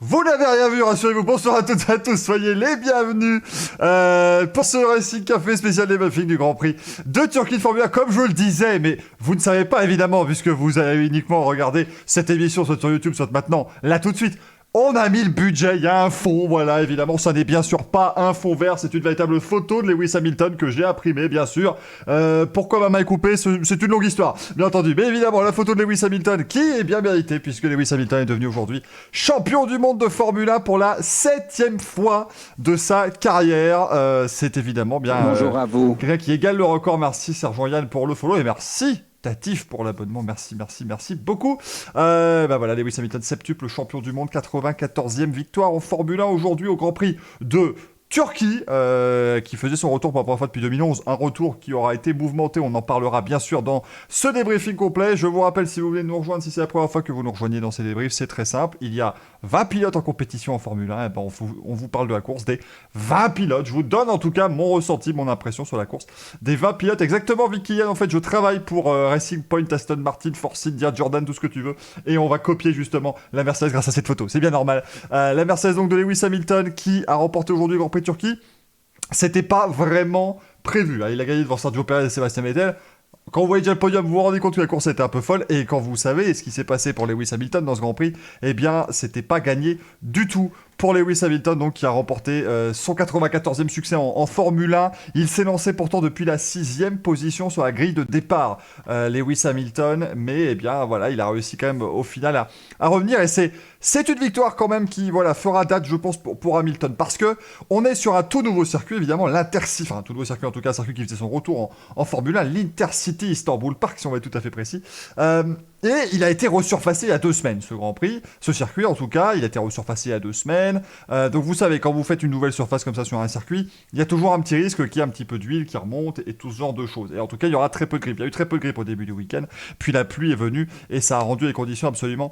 Vous n'avez rien vu, rassurez-vous. Bonsoir à toutes et à tous, soyez les bienvenus pour ce Racing Café spécial débriefing du Grand Prix de Turquie de Formule 1. Comme je le disais, mais vous ne savez pas évidemment, puisque vous avez uniquement regardé cette émission soit sur YouTube, soit maintenant, là tout de suite. On a mis le budget, il y a un fond, voilà, évidemment, ça n'est bien sûr pas un fond vert, c'est une véritable photo de Lewis Hamilton que j'ai imprimée, bien sûr. Pourquoi ma main est coupée, c'est une longue histoire, bien entendu. Mais évidemment, la photo de Lewis Hamilton, qui est bien méritée, puisque Lewis Hamilton est devenu aujourd'hui champion du monde de Formule 1 pour la 7e fois de sa carrière. C'est évidemment bien... Bonjour à vous. Quelqu'un qui égale le record, merci Sergent Yann pour le follow, et merci Tatif pour l'abonnement, merci beaucoup. Voilà, Lewis Hamilton, septuple champion du monde, 94e victoire en Formule 1 aujourd'hui au Grand Prix de Turquie, qui faisait son retour pour la première fois depuis 2011, un retour qui aura été mouvementé, on en parlera bien sûr dans ce débriefing complet. Je vous rappelle, si vous voulez nous rejoindre, si c'est la première fois que vous nous rejoignez dans ces débriefs, c'est très simple, il y a 20 pilotes en compétition en Formule 1, on vous parle de la course des 20 pilotes, je vous donne en tout cas mon ressenti, mon impression sur la course des 20 pilotes, exactement Vicky Yann, en fait je travaille pour Racing Point, Aston Martin, Force India, Jordan, tout ce que tu veux, et on va copier justement la Mercedes grâce à cette photo, c'est bien normal. La Mercedes donc de Lewis Hamilton qui a remporté aujourd'hui le Grand Prix de Turquie, c'était pas vraiment prévu, il a gagné devant Sergio Perez et Sébastien Vettel. Quand vous voyez déjà le podium, vous vous rendez compte que la course était un peu folle, et quand vous savez ce qui s'est passé pour Lewis Hamilton dans ce Grand Prix, eh bien, c'était pas gagné du tout pour Lewis Hamilton, donc qui a remporté son 94e succès en Formule 1. Il s'est lancé pourtant depuis la 6e position sur la grille de départ, Lewis Hamilton, mais eh bien voilà, il a réussi quand même au final à revenir, et c'est une victoire quand même qui fera date, je pense, pour Hamilton, parce que on est sur un tout nouveau circuit, évidemment, l'Intercity, enfin un tout nouveau circuit en tout cas, un circuit qui faisait son retour en Formule 1, l'Intercity Istanbul Park, si on va être tout à fait précis. Et il a été resurfacé il y a 2 semaines, ce Grand Prix. Ce circuit, en tout cas, il a été resurfacé il y a 2 semaines. Donc vous savez, quand vous faites une nouvelle surface comme ça sur un circuit, il y a toujours un petit risque qu'il y ait un petit peu d'huile qui remonte et tout ce genre de choses. Et en tout cas, il y aura très peu de grippe. Il y a eu très peu de grippe au début du week-end. Puis la pluie est venue et ça a rendu les conditions absolument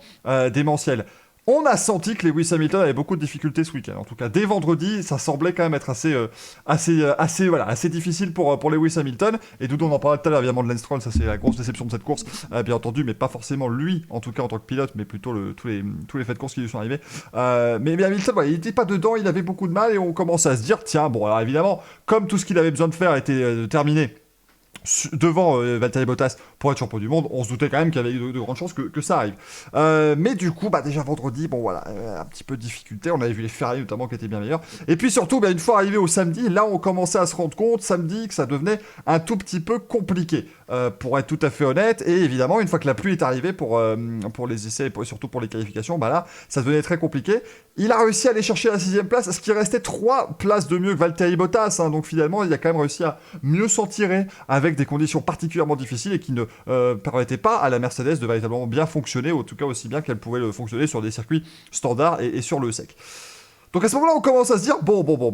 démentielles. On a senti que Lewis Hamilton avait beaucoup de difficultés ce week-end. En tout cas, dès vendredi, ça semblait quand même être assez difficile pour Lewis Hamilton. Et d'où on en parlait tout à l'heure, évidemment, de Lance Stroll, ça c'est la grosse déception de cette course, bien entendu, mais pas forcément lui, en tout cas en tant que pilote, mais plutôt tous les faits de course qui lui sont arrivés. Mais Hamilton, il n'était pas dedans, il avait beaucoup de mal, et on commence à se dire, tiens, bon, alors évidemment, comme tout ce qu'il avait besoin de faire était terminé devant Valtteri Bottas pour être champion du monde, on se doutait quand même qu'il y avait de grandes chances que ça arrive. Mais du coup, déjà vendredi, un petit peu de difficulté, on avait vu les Ferrari notamment qui étaient bien meilleurs. Et puis surtout, une fois arrivé au samedi, là on commençait à se rendre compte, samedi, que ça devenait un tout petit peu compliqué, pour être tout à fait honnête. Et évidemment, une fois que la pluie est arrivée pour les essais et surtout pour les qualifications, là, ça devenait très compliqué. Il a réussi à aller chercher la 6e place, ce qui restait 3 places de mieux que Valtteri Bottas, donc finalement, il a quand même réussi à mieux s'en tirer avec des conditions particulièrement difficiles et qui ne permettaient pas à la Mercedes de véritablement bien fonctionner, ou en tout cas aussi bien qu'elle pouvait le fonctionner sur des circuits standards et sur le sec. Donc à ce moment-là, on commence à se dire,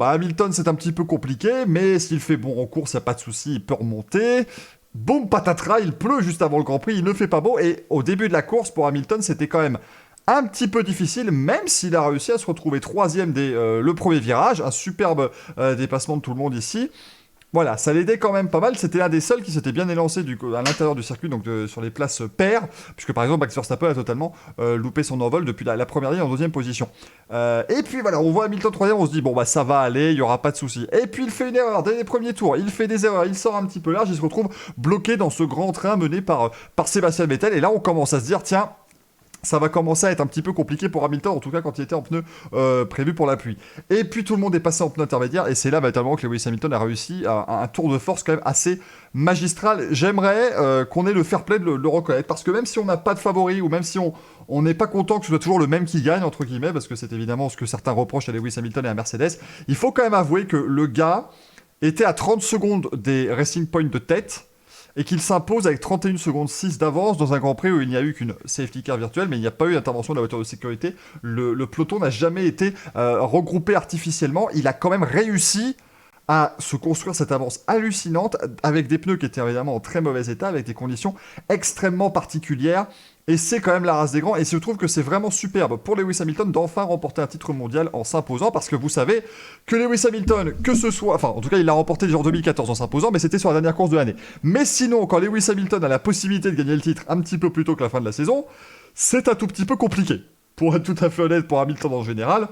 Hamilton c'est un petit peu compliqué, mais s'il fait bon en course, il n'y a pas de souci, il peut remonter. Boum, patatras, il pleut juste avant le Grand Prix, il ne fait pas beau, et au début de la course, pour Hamilton, c'était quand même un petit peu difficile, même s'il a réussi à se retrouver 3e dès le premier virage, un superbe dépassement de tout le monde ici. Voilà, ça l'aidait quand même pas mal. C'était l'un des seuls qui s'était bien élancé à l'intérieur du circuit, donc sur les places paires, puisque par exemple Max Verstappen a totalement loupé son envol depuis la première ligne en 2e position. Et puis voilà, on voit Hamilton 3e, on se dit ça va aller, il y aura pas de souci. Et puis il fait une erreur dès les premiers tours, il fait des erreurs, il sort un petit peu large, il se retrouve bloqué dans ce grand train mené par Sébastien Vettel. Et là on commence à se dire, tiens, ça va commencer à être un petit peu compliqué pour Hamilton, en tout cas quand il était en pneu prévu pour la pluie. Et puis tout le monde est passé en pneu intermédiaire, et c'est là véritablement que Lewis Hamilton a réussi un tour de force quand même assez magistral. J'aimerais qu'on ait le fair play de le reconnaître, parce que même si on n'a pas de favori, ou même si on n'est pas content que ce soit toujours le même qui gagne, entre guillemets, parce que c'est évidemment ce que certains reprochent à Lewis Hamilton et à Mercedes, il faut quand même avouer que le gars était à 30 secondes des Racing Point de tête, et qu'il s'impose avec 31 secondes 6 d'avance dans un Grand Prix où il n'y a eu qu'une safety car virtuelle, mais il n'y a pas eu d'intervention de la voiture de sécurité. Le peloton n'a jamais été regroupé artificiellement. Il a quand même réussi à se construire cette avance hallucinante avec des pneus qui étaient évidemment en très mauvais état, avec des conditions extrêmement particulières. Et c'est quand même la race des grands, et je trouve que c'est vraiment superbe pour Lewis Hamilton d'enfin remporter un titre mondial en s'imposant, parce que vous savez que Lewis Hamilton, que ce soit, enfin en tout cas il l'a remporté déjà en 2014 en s'imposant, mais c'était sur la dernière course de l'année. Mais sinon, quand Lewis Hamilton a la possibilité de gagner le titre un petit peu plus tôt que la fin de la saison, c'est un tout petit peu compliqué. pour être tout à fait honnête, pour Hamilton en général.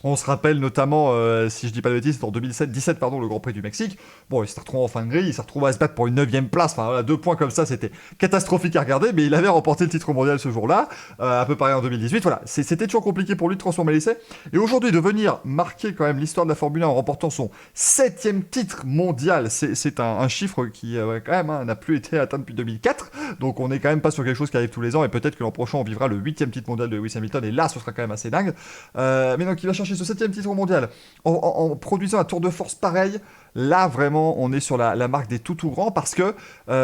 On se rappelle notamment, si je dis pas de bêtises, en 2017, pardon, le Grand Prix du Mexique. Bon, il s'est retrouvé en fin de grille, il s'est retrouvé à se battre pour une 9ème place. Enfin, voilà, 2 points comme ça, c'était catastrophique à regarder, mais il avait remporté le titre mondial ce jour-là, un peu pareil en 2018. Voilà, c'était toujours compliqué pour lui de transformer l'essai. Et aujourd'hui, de venir marquer quand même l'histoire de la Formule 1 en remportant son 7ème titre mondial, c'est un chiffre qui, quand même, n'a plus été atteint depuis 2004. Donc, on n'est quand même pas sur quelque chose qui arrive tous les ans, et peut-être que l'an prochain, on vivra le 8ème titre mondial de Lewis Hamilton, et là, ce sera quand même assez dingue. Mais donc, il va chercher ce 7ème titre mondial en produisant un tour de force pareil. Là, vraiment, on est sur la marque des tout grands parce que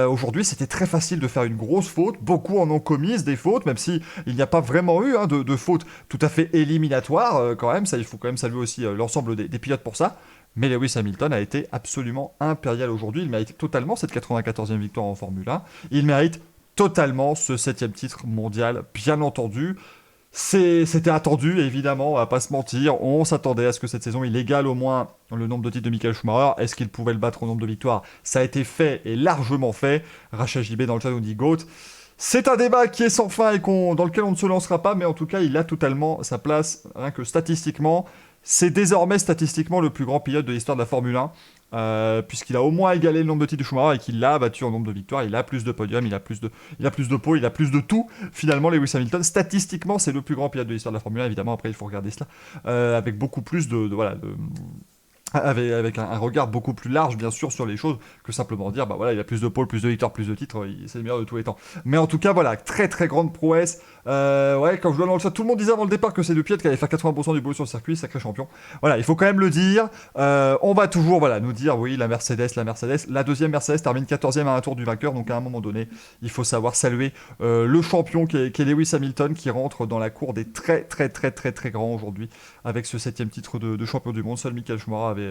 aujourd'hui, c'était très facile de faire une grosse faute. Beaucoup en ont commises des fautes, même si il n'y a pas vraiment eu de fautes tout à fait éliminatoires quand même. Ça, il faut quand même saluer aussi l'ensemble des pilotes pour ça. Mais Lewis Hamilton a été absolument impérial aujourd'hui. Il mérite totalement cette 94e victoire en Formule 1. Il mérite totalement ce 7ème titre mondial, bien entendu. C'était attendu, évidemment, on va pas se mentir. On s'attendait à ce que cette saison, il égale au moins le nombre de titres de Michael Schumacher. Est-ce qu'il pouvait le battre au nombre de victoires? Ça a été fait et largement fait. Rachel JB dans le chat nous dit GOAT. C'est un débat qui est sans fin et dans lequel on ne se lancera pas, mais en tout cas, il a totalement sa place, rien que statistiquement. C'est désormais statistiquement le plus grand pilote de l'histoire de la Formule 1. Puisqu'il a au moins égalé le nombre de titres de Schumacher et qu'il l'a battu en nombre de victoires, il a plus de podiums, il a plus de pots, il a plus de tout. Finalement, Lewis Hamilton, statistiquement, c'est le plus grand pilote de l'histoire de la Formule 1. Évidemment, après, il faut regarder cela avec beaucoup plus avec un regard beaucoup plus large, bien sûr, sur les choses que simplement dire, bah voilà, il a plus de pôles, plus de victoires, plus de titres, c'est le meilleur de tous les temps. Mais en tout cas, voilà, très très grande prouesse. Ouais, quand je vois dans le chat, tout le monde disait avant le départ que c'est le pilote qui allait faire 80% du boulot sur le circuit, sacré champion. Voilà, il faut quand même le dire. On va toujours, voilà, nous dire, oui, la Mercedes. La deuxième Mercedes termine 14e à un tour du vainqueur, donc à un moment donné, il faut savoir saluer le champion qui est Lewis Hamilton, qui rentre dans la cour des très très très très très grands aujourd'hui, avec ce 7ème titre de champion du monde. Seul Michael Schumacher avait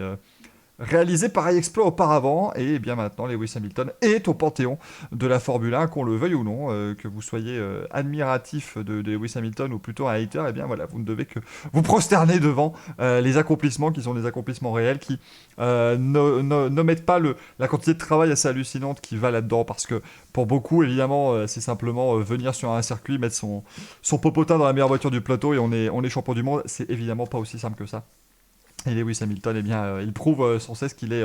réalisé pareil exploit auparavant, et bien maintenant Lewis Hamilton est au panthéon de la Formule 1, qu'on le veuille ou non, que vous soyez admiratif de Lewis Hamilton ou plutôt un hater, et bien voilà, vous ne devez que vous prosterner devant les accomplissements qui sont des accomplissements réels, qui n'omettent pas la quantité de travail assez hallucinante qui va là-dedans, parce que pour beaucoup, évidemment, c'est simplement venir sur un circuit, mettre son popotin dans la meilleure voiture du plateau et on est champion du monde. C'est évidemment pas aussi simple que ça. Et Lewis Hamilton, eh bien, il prouve sans cesse qu'il est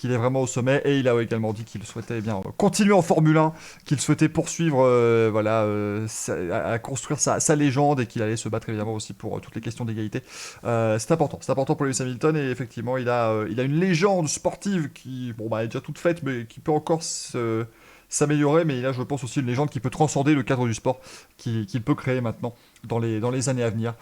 vraiment au sommet, et il a également dit qu'il souhaitait continuer en Formule 1, qu'il souhaitait poursuivre à construire sa légende, et qu'il allait se battre évidemment aussi pour toutes les questions d'égalité. C'est important pour Lewis Hamilton, et effectivement il a une légende sportive qui est déjà toute faite, mais qui peut encore s'améliorer, mais il a, je pense, aussi une légende qui peut transcender le cadre du sport qu'il peut créer maintenant dans les années à venir.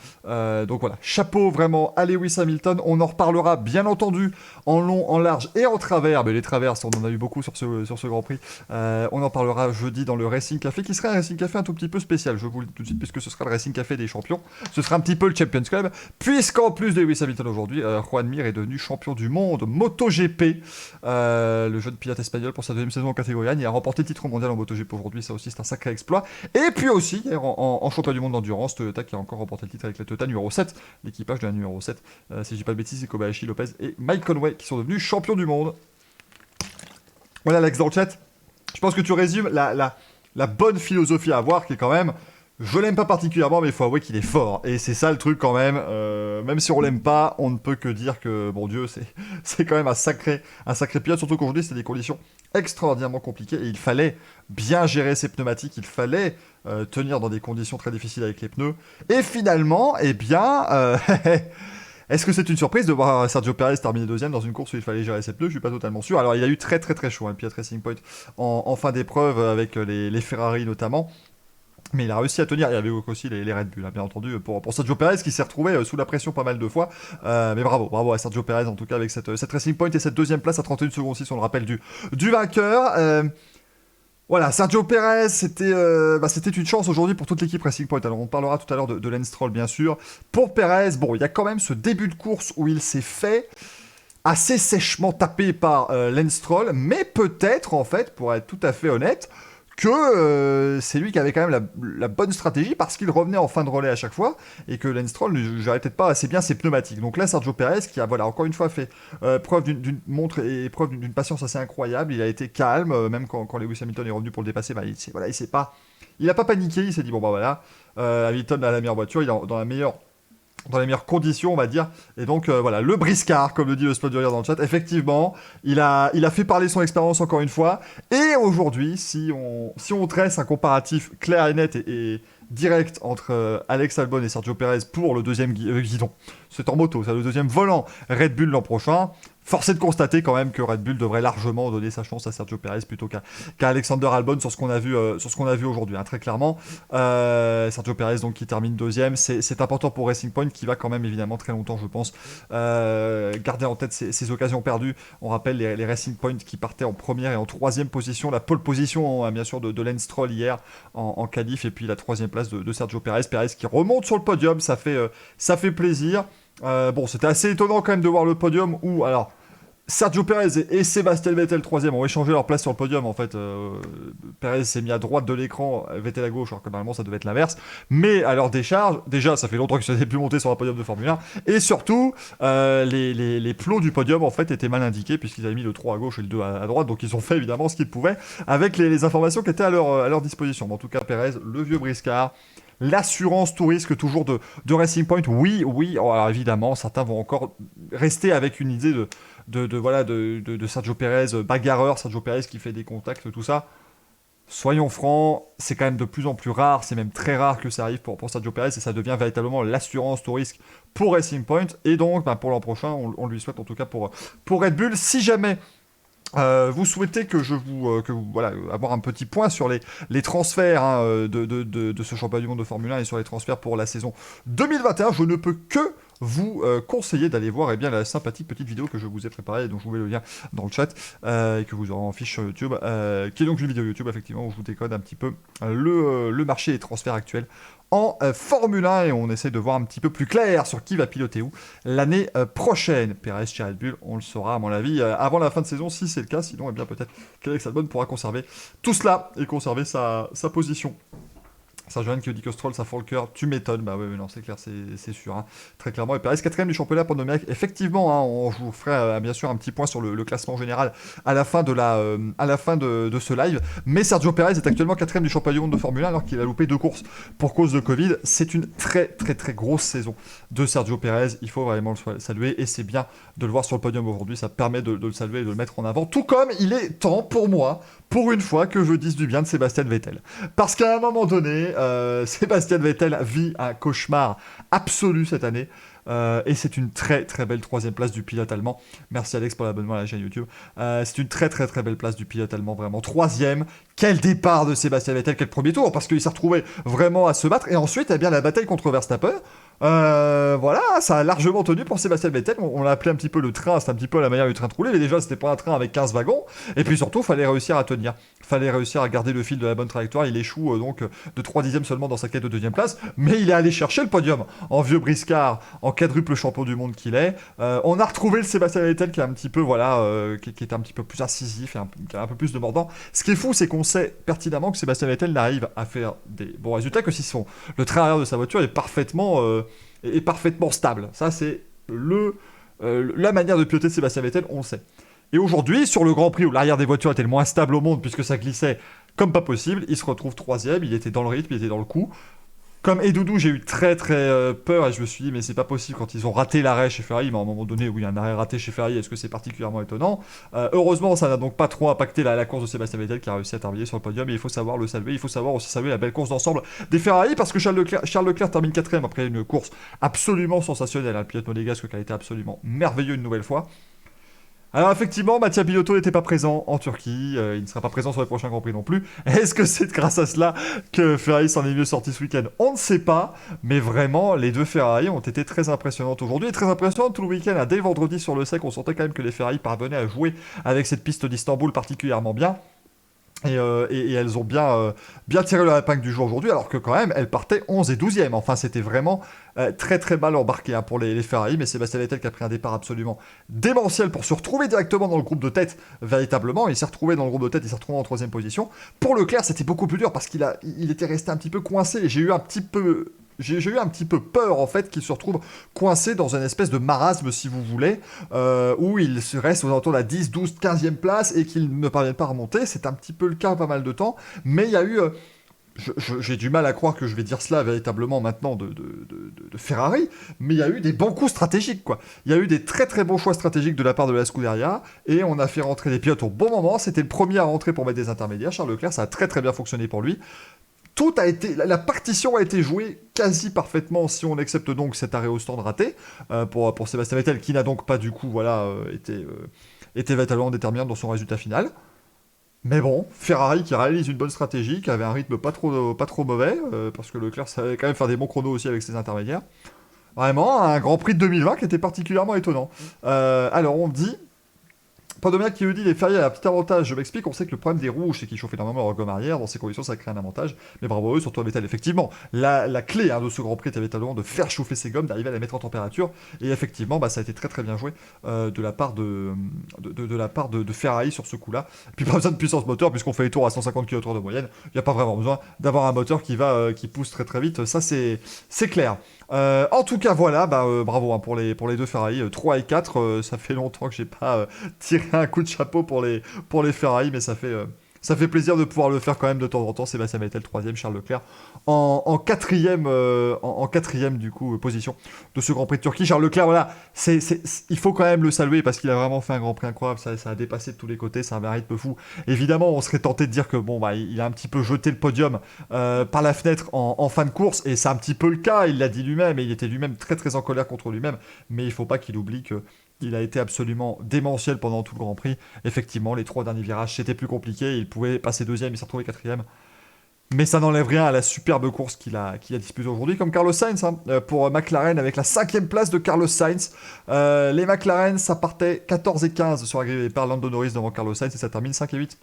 Donc voilà, chapeau vraiment à Lewis Hamilton. On en reparlera bien entendu en long, en large et en travers. Mais les travers, on en a eu beaucoup sur ce Grand Prix. On en parlera jeudi dans le Racing Café, qui sera un Racing Café un tout petit peu spécial, je vous le dis tout de suite, puisque ce sera le Racing Café des champions. Ce sera un petit peu le Champions Club, puisqu'en plus de Lewis Hamilton aujourd'hui, Juan Mir est devenu champion du monde MotoGP. Le jeune pilote espagnol pour sa deuxième saison en catégorie 1, il a remporté le titre mondial en MotoGP aujourd'hui, ça aussi c'est un sacré exploit. Et puis aussi, en championnat du monde d'endurance, Toyota qui a encore remporté le titre avec la Toyota numéro 7, l'équipage de la numéro 7. Si je dis pas de bêtises, c'est Kobayashi, Lopez et Mike Conway qui sont devenus champions du monde. Voilà Alex dans le chat. Je pense que tu résumes la bonne philosophie à avoir, qui est quand même, je l'aime pas particulièrement, mais il faut avouer qu'il est fort. Et c'est ça le truc quand même. Même si on l'aime pas, on ne peut que dire que, bon Dieu, c'est quand même un sacré pilote. Surtout qu'aujourd'hui, c'est des conditions extraordinairement compliquées. Et il fallait bien gérer ses pneumatiques. Il fallait tenir dans des conditions très difficiles avec les pneus. Et finalement, eh bien... Est-ce que c'est une surprise de voir Sergio Perez terminer deuxième dans une course où il fallait gérer ses pneus? Je suis pas totalement sûr. Alors il a eu très très très chaud, le pilote Racing Point, en fin d'épreuve avec les Ferrari notamment. Mais il a réussi à tenir. Il y avait aussi les Red Bull, bien entendu, pour Sergio Perez, qui s'est retrouvé sous la pression pas mal de fois. Mais bravo à Sergio Perez, en tout cas, avec cette Racing Point et cette deuxième place à 31 secondes 6, on le rappelle, du vainqueur. Voilà, Sergio Perez, c'était une chance aujourd'hui pour toute l'équipe Racing Point. Alors on parlera tout à l'heure de Lance Stroll, bien sûr. Pour Perez, bon, il y a quand même ce début de course où il s'est fait assez sèchement taper par Lance Stroll, mais peut-être, en fait, pour être tout à fait honnête, que c'est lui qui avait quand même la bonne stratégie parce qu'il revenait en fin de relais à chaque fois et que Lance Stroll ne gérait peut-être pas assez bien ses pneumatiques. Donc là, Sergio Perez qui a voilà, encore une fois fait preuve d'une patience assez incroyable. Il a été calme, même quand Lewis Hamilton est revenu pour le dépasser, bah, il a pas paniqué, il s'est dit bon bah voilà, Hamilton a la meilleure voiture, il est dans les meilleures conditions, on va dire. Et donc, voilà, le briscard, comme le dit le spot du rire dans le chat, effectivement, il a fait parler son expérience encore une fois. Et aujourd'hui, si on dresse un comparatif clair et net et direct entre Alex Albon et Sergio Perez pour le deuxième guidon, c'est en moto, c'est le deuxième volant Red Bull l'an prochain, force est de constater quand même que Red Bull devrait largement donner sa chance à Sergio Perez plutôt qu'à Alexander Albon sur ce qu'on a vu aujourd'hui, hein, très clairement. Sergio Perez donc qui termine deuxième, c'est important pour Racing Point qui va quand même évidemment très longtemps, je pense, garder en tête ces occasions perdues. On rappelle les Racing Point qui partaient en première et en troisième position, la pole position hein, bien sûr de Lance Stroll hier en qualif, et puis la troisième place de Sergio Perez qui remonte sur le podium, ça fait plaisir. Bon, c'était assez étonnant quand même de voir le podium où, alors, Sergio Perez et Sébastien Vettel, troisième, ont échangé leur place sur le podium. En fait, Perez s'est mis à droite de l'écran, Vettel à gauche, alors que normalement ça devait être l'inverse. Mais à leur décharge, déjà, ça fait longtemps qu'ils n'avaient plus monté sur un podium de Formule 1. Et surtout, les plots du podium, en fait, étaient mal indiqués, puisqu'ils avaient mis le 3 à gauche et le 2 à droite. Donc ils ont fait évidemment ce qu'ils pouvaient avec les informations qui étaient à leur disposition. Mais en tout cas, Perez, le vieux briscard. L'assurance tout risque toujours de Racing Point, oui. Alors évidemment, certains vont encore rester avec une idée de Sergio Perez, bagarreur, Sergio Perez qui fait des contacts, tout ça. Soyons francs, c'est quand même de plus en plus rare, c'est même très rare que ça arrive pour Sergio Perez, et ça devient véritablement l'assurance tout risque pour Racing Point, et donc pour l'an prochain, on lui souhaite en tout cas pour Red Bull. Si jamais vous souhaitez que voilà, avoir un petit point sur les transferts hein, de ce championnat du monde de Formule 1 et sur les transferts pour la saison 2021, je ne peux que vous conseiller d'aller voir eh bien, la sympathique petite vidéo que je vous ai préparée, dont je vous mets le lien dans le chat, et que vous aurez en fiche sur YouTube, qui est donc une vidéo YouTube, effectivement, où je vous décode un petit peu le marché des transferts actuels en Formule 1, et on essaie de voir un petit peu plus clair sur qui va piloter où l'année prochaine. Perez chez Red Bull, on le saura à mon avis avant la fin de saison, si c'est le cas, sinon eh bien peut-être qu'Alex Albon pourra conserver tout cela et conserver sa position. Sergio qui dit que Stroll, ça fend le cœur, tu m'étonnes. Bah oui, non, c'est clair, c'est sûr. Hein. Très clairement. Et Perez, 4ème du championnat pour Noméac. Effectivement, hein, je vous ferai bien sûr un petit point sur le classement général à la fin de ce live. Mais Sergio Perez est actuellement 4ème du championnat du monde de Formule 1 alors qu'il a loupé 2 courses pour cause de Covid. C'est une très très très grosse saison de Sergio Perez. Il faut vraiment le saluer et c'est bien de le voir sur le podium aujourd'hui. Ça permet de le saluer et de le mettre en avant. Tout comme il est temps pour moi, pour une fois, que je dise du bien de Sébastien Vettel. Parce qu'à un moment donné, Sébastien Vettel vit un cauchemar absolu cette année. Et c'est une très très belle 3ème place du pilote allemand. Merci Alex pour l'abonnement à la chaîne YouTube. C'est une très très très belle place du pilote allemand, vraiment 3ème. Quel départ de Sébastien Vettel, quel premier tour, parce qu'il s'est retrouvé vraiment à se battre. Et ensuite, eh bien, la bataille contre Verstappen. Voilà, ça a largement tenu pour Sébastien Vettel. On l'a appelé un petit peu le train, c'est un petit peu la manière du train de rouler, mais déjà c'était pas un train avec 15 wagons. Et puis surtout, fallait réussir à tenir. Fallait réussir à garder le fil de la bonne trajectoire. Il échoue donc de 3 dixièmes seulement dans sa quête de 2ème place, mais il est allé chercher le podium en vieux briscard, en quadruple champion du monde qu'il est. On a retrouvé le Sébastien Vettel qui est un petit peu, qui est un petit peu plus incisif et qui a un peu plus de mordant. Ce qui est fou, c'est qu'on sait pertinemment que Sébastien Vettel n'arrive à faire des bons résultats que si le train arrière de sa voiture est parfaitement stable. Ça, c'est la manière de piloter de Sébastien Vettel, on le sait. Et aujourd'hui, sur le Grand Prix où l'arrière des voitures était le moins stable au monde, puisque ça glissait comme pas possible, il se retrouve 3ème, il était dans le rythme, il était dans le coup. Comme Edoudou, j'ai eu très très peur et je me suis dit mais c'est pas possible quand ils ont raté l'arrêt chez Ferrari, mais à un moment donné où il y a un arrêt raté chez Ferrari, est-ce que c'est particulièrement étonnant? Heureusement ça n'a donc pas trop impacté la course de Sébastien Vettel qui a réussi à terminer sur le podium, et il faut savoir le saluer, il faut savoir aussi saluer la belle course d'ensemble des Ferrari, parce que Charles Leclerc termine 4ème après une course absolument sensationnelle, le pilote monégasque qui a été absolument merveilleux une nouvelle fois. Alors effectivement, Mattia Binotto n'était pas présent en Turquie, il ne sera pas présent sur les prochains Grands Prix non plus. Est-ce que c'est grâce à cela que Ferrari s'en est mieux sorti ce week-end? On ne sait pas, mais vraiment, les deux Ferrari ont été très impressionnantes aujourd'hui, et très impressionnantes tout le week-end. Dès vendredi sur le sec, on sentait quand même que les Ferrari parvenaient à jouer avec cette piste d'Istanbul particulièrement bien. Et elles ont bien tiré leur épingle du jeu aujourd'hui, alors que quand même, elles partaient 11 et 12e. Enfin, c'était vraiment très très mal embarqué pour les Ferrari, mais Sébastien Vettel qui a pris un départ absolument démentiel pour se retrouver directement dans le groupe de tête, véritablement. Il s'est retrouvé dans le groupe de tête, il s'est retrouvé en 3e position. Pour Leclerc, c'était beaucoup plus dur parce il était resté un petit peu coincé, et j'ai eu un petit peu peur en fait qu'il se retrouve coincé dans une espèce de marasme, si vous voulez, où il se reste aux alentours de la 10, 12, 15e place et qu'il ne parvienne pas à remonter. C'est un petit peu le cas pas mal de temps, mais il y a eu... j'ai du mal à croire que je vais dire cela véritablement maintenant de Ferrari, mais il y a eu des bons coups stratégiques, quoi. Il y a eu des très très bons choix stratégiques de la part de la Scuderia, et on a fait rentrer les pilotes au bon moment. C'était le premier à rentrer pour mettre des intermédiaires. Charles Leclerc, ça a très très bien fonctionné pour lui. Tout a été, la partition a été jouée quasi parfaitement, si on accepte donc cet arrêt au stand raté pour Sébastien Vettel, qui n'a donc pas du coup été véritablement déterminant dans son résultat final. Mais bon, Ferrari qui réalise une bonne stratégie, qui avait un rythme pas trop mauvais, parce que Leclerc savait quand même faire des bons chronos aussi avec ses intermédiaires. Vraiment, un Grand Prix de 2020 qui était particulièrement étonnant. Alors on me dit... Podomiac qui nous dit les Ferrari a un petit avantage, je m'explique, on sait que le problème des rouges c'est qu'ils chauffent énormément leur gomme arrière, dans ces conditions ça crée un avantage, mais bravo à eux, surtout à Vettel. Effectivement, la clé de ce Grand Prix était véritablement de faire chauffer ses gommes, d'arriver à les mettre en température, et effectivement ça a été très très bien joué de la part de Ferrari sur ce coup-là. Et puis pas besoin de puissance moteur, puisqu'on fait les tours à 150 km/h de moyenne, il n'y a pas vraiment besoin d'avoir un moteur qui pousse très très vite, ça c'est clair. En tout cas, voilà, bravo pour les deux Ferrari, 3 et 4, ça fait longtemps que j'ai pas tiré un coup de chapeau pour les Ferrari, mais ça fait plaisir de pouvoir le faire quand même de temps en temps. Sébastien Vettel, 3e, Charles Leclerc en 4e, en 4e du coup, position de ce Grand Prix de Turquie. Charles Leclerc, voilà, il faut quand même le saluer parce qu'il a vraiment fait un Grand Prix incroyable, ça a dépassé de tous les côtés, c'est un rythme fou. Évidemment, on serait tenté de dire que il a un petit peu jeté le podium par la fenêtre en fin de course, et c'est un petit peu le cas, il l'a dit lui-même, et il était lui-même très très en colère contre lui-même, mais il faut pas qu'il oublie que il a été absolument démentiel pendant tout le Grand Prix. Effectivement, les 3 derniers virages, c'était plus compliqué. Il pouvait passer 2e, il s'est retrouvé 4e. Mais ça n'enlève rien à la superbe course qu'il a disputée aujourd'hui, comme Carlos Sainz, pour McLaren, avec la 5e place de Carlos Sainz. Les McLaren, ça partait 14 et 15 sur la grille par Lando Norris devant Carlos Sainz, et ça termine 5 et 8.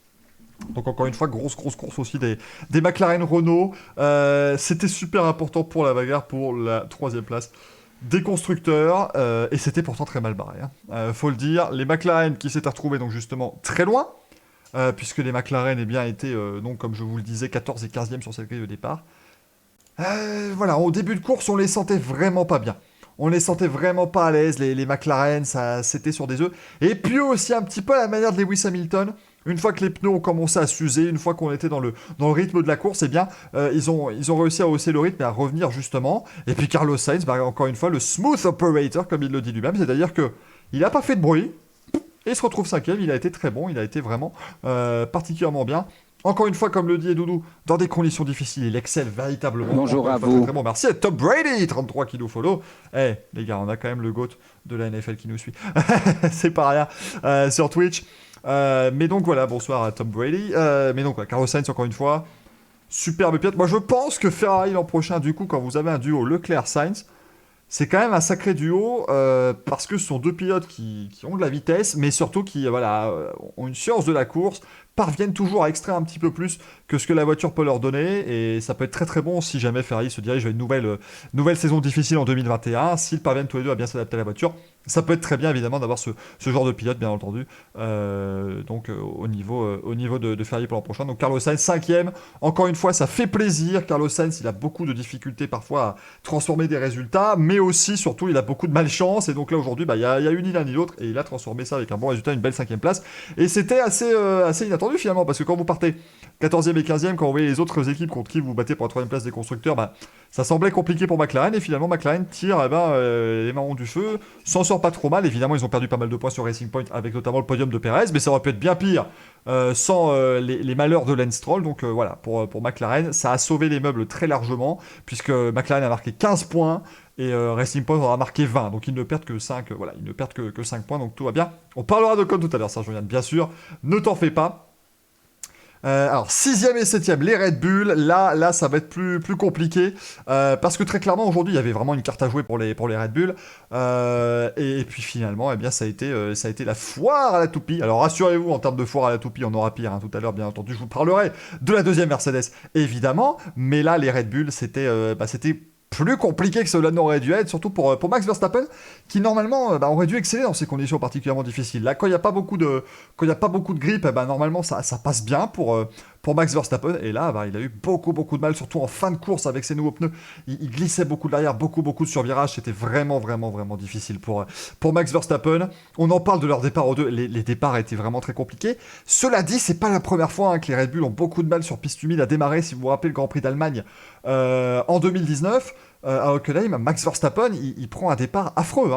Donc encore une fois, grosse course aussi des McLaren Renault. C'était super important pour la bagarre, pour la 3e place des constructeurs, et c'était pourtant très mal barré. Faut le dire, les McLaren qui s'étaient retrouvés donc justement très loin, puisque les McLaren étaient, donc, comme je vous le disais, 14 et 15e sur cette grille de départ. Voilà, au début de course, on les sentait vraiment pas bien. On les sentait vraiment pas à l'aise, les McLaren, c'était sur des œufs. Et puis aussi un petit peu à la manière de Lewis Hamilton. Une fois que les pneus ont commencé à s'user, une fois qu'on était dans le rythme de la course, ils ont réussi à hausser le rythme et à revenir justement. Et puis Carlos Sainz, encore une fois, le smooth operator, comme il le dit lui-même, c'est-à-dire que il n'a pas fait de bruit, et il se retrouve 5e, il a été très bon, il a été vraiment particulièrement bien. Encore une fois, comme le dit Doudou, dans des conditions difficiles, il excelle véritablement. Bonjour à vous. Très bon. Merci à Tom Brady, 33 qui nous follow. Les gars, on a quand même le GOAT de la NFL qui nous suit. C'est pas rien. Sur Twitch. Mais donc voilà, bonsoir à Tom Brady. Mais donc, Carlos Sainz, encore une fois, superbe pilote. Moi, je pense que Ferrari l'an prochain, du coup, quand vous avez un duo Leclerc-Sainz, c'est quand même un sacré duo, parce que ce sont 2 pilotes qui ont de la vitesse, mais surtout qui ont une science de la course, parviennent toujours à extraire un petit peu plus que ce que la voiture peut leur donner, et ça peut être très très bon si jamais Ferrari se dirige vers une nouvelle saison difficile en 2021, s'ils parviennent tous les deux à bien s'adapter à la voiture. Ça peut être très bien évidemment d'avoir ce genre de pilote, bien entendu, au niveau de Ferrari pour l'an prochain. Donc Carlos Sainz 5e, encore une fois ça fait plaisir. Carlos Sainz, il a beaucoup de difficultés parfois à transformer des résultats, mais aussi surtout il a beaucoup de malchance, et donc là aujourd'hui il y a eu ni l'un ni l'autre, et il a transformé ça avec un bon résultat, une belle 5e place, et c'était assez inattendu finalement, parce que quand vous partez 14e et 15e, quand vous voyez les autres équipes contre qui vous battez pour la 3e place des constructeurs, ça semblait compliqué pour McLaren, et finalement McLaren tire les marrons du feu, s'en sort pas trop mal. Évidemment, ils ont perdu pas mal de points sur Racing Point, avec notamment le podium de Perez, mais ça aurait pu être bien pire sans les malheurs de Lance Stroll. Donc voilà, pour McLaren, ça a sauvé les meubles très largement, puisque McLaren a marqué 15 points, et Racing Point aura marqué 20, donc ils ne perdent que 5, ils ne perdent que 5 points, donc tout va bien. On parlera de Ocon tout à l'heure, Sergio Yann, bien sûr, ne t'en fais pas. Alors, 6e et 7e, les Red Bull, là, ça va être plus compliqué, parce que très clairement, aujourd'hui, il y avait vraiment une carte à jouer pour les Red Bull, et puis finalement, eh bien, ça a été la foire à la toupie. Alors, rassurez-vous, en termes de foire à la toupie, on aura pire, hein, tout à l'heure, bien entendu, je vous parlerai de la deuxième Mercedes, évidemment, mais là, les Red Bull, c'était plus compliqué que cela n'aurait dû être, surtout pour Max Verstappen, qui normalement aurait dû exceller dans ces conditions particulièrement difficiles. Là, quand il n'y a pas beaucoup de grip, normalement ça passe bien pour Max Verstappen. Et là, il a eu beaucoup de mal, surtout en fin de course avec ses nouveaux pneus. Il glissait beaucoup de l'arrière, beaucoup de survirages. C'était vraiment difficile pour Max Verstappen. On en parle de leur départ aux deux. Les départs étaient vraiment très compliqués. Cela dit, c'est pas la première fois que les Red Bull ont beaucoup de mal sur piste humide à démarrer. Si vous vous rappelez le Grand Prix d'Allemagne en 2019, à Hockenheim, Max Verstappen, il prend un départ affreux.